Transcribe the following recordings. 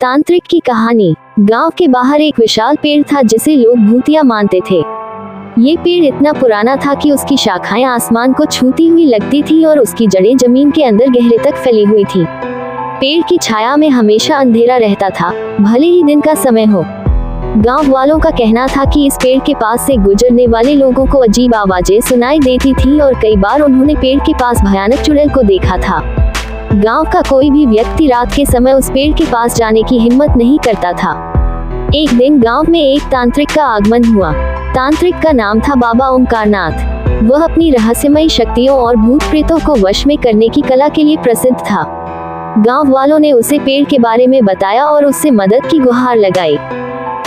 तांत्रिक की कहानी। गांव के बाहर एक विशाल पेड़ था जिसे लोग भूतिया मानते थे। ये पेड़ इतना पुराना था कि उसकी शाखाएं आसमान को छूती हुई लगती थी और उसकी जड़ें जमीन के अंदर गहरे तक फैली हुई थी। पेड़ की छाया में हमेशा अंधेरा रहता था, भले ही दिन का समय हो। गांव वालों का कहना था कि इस पेड़ के पास से गुजरने वाले लोगों को अजीब आवाजें सुनाई देती थी और कई बार उन्होंने पेड़ के पास भयानक चुड़ैल को देखा था। गांव का कोई भी व्यक्ति रात के समय उस पेड़ के पास जाने की हिम्मत नहीं करता था। एक दिन गांव में एक तांत्रिक का आगमन हुआ। तांत्रिक का नाम था बाबा ओमकारनाथ। वह अपनी रहस्यमयी शक्तियों और भूत प्रेतों को वश में करने की कला के लिए प्रसिद्ध था। गांव वालों ने उसे पेड़ के बारे में बताया और उससे मदद की गुहार लगाई।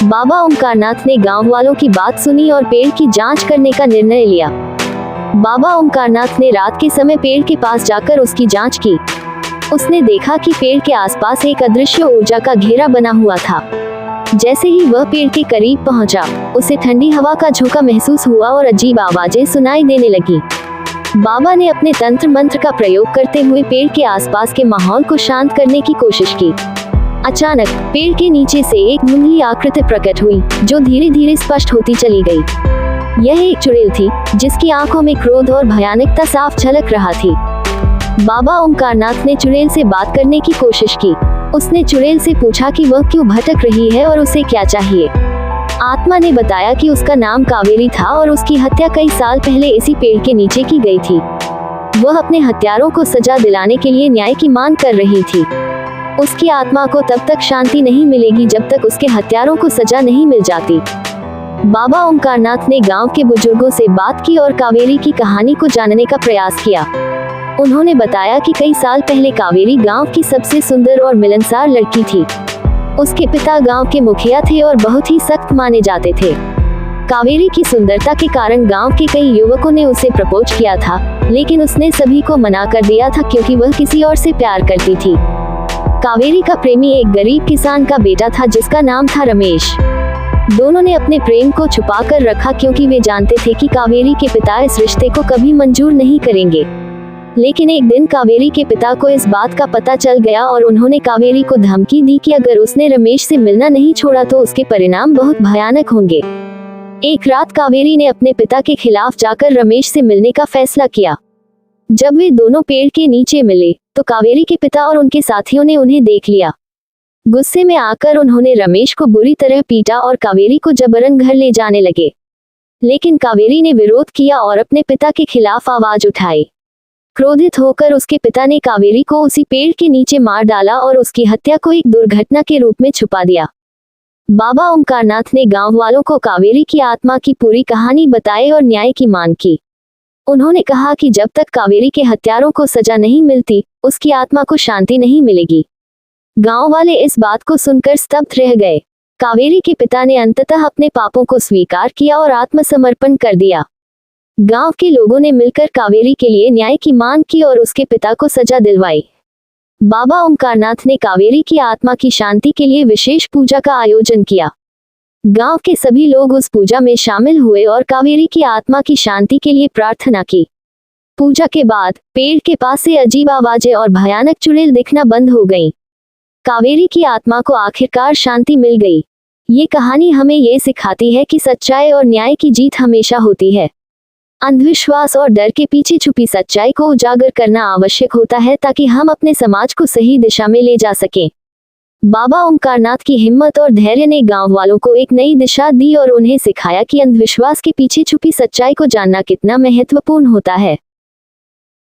बाबा ओमकारनाथ ने गांव वालों की बात सुनी और पेड़ की जांच करने का निर्णय लिया। बाबा ओमकारनाथ ने रात के समय पेड़ के पास जाकर उसकी जांच की। उसने देखा कि पेड़ के आसपास एक अदृश्य ऊर्जा का घेरा बना हुआ था। जैसे ही वह पेड़ के करीब पहुंचा, उसे ठंडी हवा का झोंका महसूस हुआ और अजीब आवाजें सुनाई देने लगी। बाबा ने अपने तंत्र मंत्र का प्रयोग करते हुए पेड़ के आसपास के माहौल को शांत करने की कोशिश की। अचानक पेड़ के नीचे से एक धुंधली आकृति प्रकट हुई, जो धीरे धीरे स्पष्ट होती चली गई। यह एक चुड़ैल थी, जिसकी आंखों में क्रोध और भयानकता साफ झलक रहा थी। बाबा ओमकारनाथ ने चुड़ैल से बात करने की कोशिश की। उसने चुड़ैल से पूछा कि वह क्यों भटक रही है और उसे क्या चाहिए। आत्मा ने बताया कि उसका नाम कावेरी था और उसकी हत्या कई साल पहले इसी पेड़ के नीचे की गई थी। वह अपने हत्यारों को सजा दिलाने के लिए न्याय की मांग कर रही थी। उसकी आत्मा को तब तक शांति नहीं मिलेगी जब तक उसके हत्यारों को सजा नहीं मिल जाती। बाबा ओमकारनाथ ने गांव के बुजुर्गों से बात की और कावेरी की कहानी को जानने का प्रयास किया। उन्होंने बताया कि कई साल पहले कावेरी गांव की सबसे सुंदर और मिलनसार लड़की थी। उसके पिता गांव के मुखिया थे और बहुत ही सख्त माने जाते थे। कावेरी की सुंदरता के कारण गांव के कई युवकों ने उसे प्रपोज किया था, लेकिन उसने सभी को मना कर दिया था क्योंकि वह किसी और से प्यार करती थी। कावेरी का प्रेमी एक गरीब किसान का बेटा था जिसका नाम था रमेश। दोनों ने अपने प्रेम को छुपा कर रखा क्योंकि वे जानते थे कि कावेरी के पिता इस रिश्ते को कभी मंजूर नहीं करेंगे। लेकिन एक दिन कावेरी के पिता को इस बात का पता चल गया और उन्होंने कावेरी को धमकी दी कि अगर उसने रमेश से मिलना नहीं छोड़ा तो उसके परिणाम बहुत भयानक होंगे। एक रात कावेरी ने अपने पिता के खिलाफ जाकर रमेश से मिलने का फैसला किया। जब वे दोनों पेड़ के नीचे मिले तो कावेरी के पिता और उनके साथियों ने उन्हें देख लिया। गुस्से में आकर उन्होंने रमेश को बुरी तरह पीटा और कावेरी को जबरन घर ले जाने लगे। लेकिन कावेरी ने विरोध किया और अपने पिता के खिलाफ आवाज उठाई। क्रोधित होकर उसके पिता ने कावेरी को उसी पेड़ के नीचे मार डाला और उसकी हत्या को एक दुर्घटना के रूप में छुपा दिया। बाबा ओमकारनाथ ने गांव वालों को कावेरी की आत्मा की पूरी कहानी बताई और न्याय की मांग की। उन्होंने कहा कि जब तक कावेरी के हत्यारों को सजा नहीं मिलती, उसकी आत्मा को शांति नहीं मिलेगी। गांव वाले इस बात को सुनकर स्तब्ध रह गए। कावेरी के पिता ने अंततः अपने पापों को स्वीकार किया और आत्मसमर्पण कर दिया। गांव के लोगों ने मिलकर कावेरी के लिए न्याय की मांग की और उसके पिता को सजा दिलवाई। बाबा ओमकारनाथ ने कावेरी की आत्मा की शांति के लिए विशेष पूजा का आयोजन किया। गांव के सभी लोग उस पूजा में शामिल हुए और कावेरी की आत्मा की शांति के लिए प्रार्थना की। पूजा के बाद पेड़ के पास से अजीब आवाजें और भयानक चुड़ैल दिखना बंद हो गईं। कावेरी की आत्मा को आखिरकार शांति मिल गई। ये कहानी हमें ये सिखाती है कि सच्चाई और न्याय की जीत हमेशा होती है। अंधविश्वास और डर के पीछे छुपी सच्चाई को उजागर करना आवश्यक होता है ताकि हम अपने समाज को सही दिशा में ले जा सकें। बाबा ओमकारनाथ की हिम्मत और धैर्य ने गांव वालों को एक नई दिशा दी और उन्हें सिखाया कि अंधविश्वास के पीछे छुपी सच्चाई को जानना कितना महत्वपूर्ण होता है।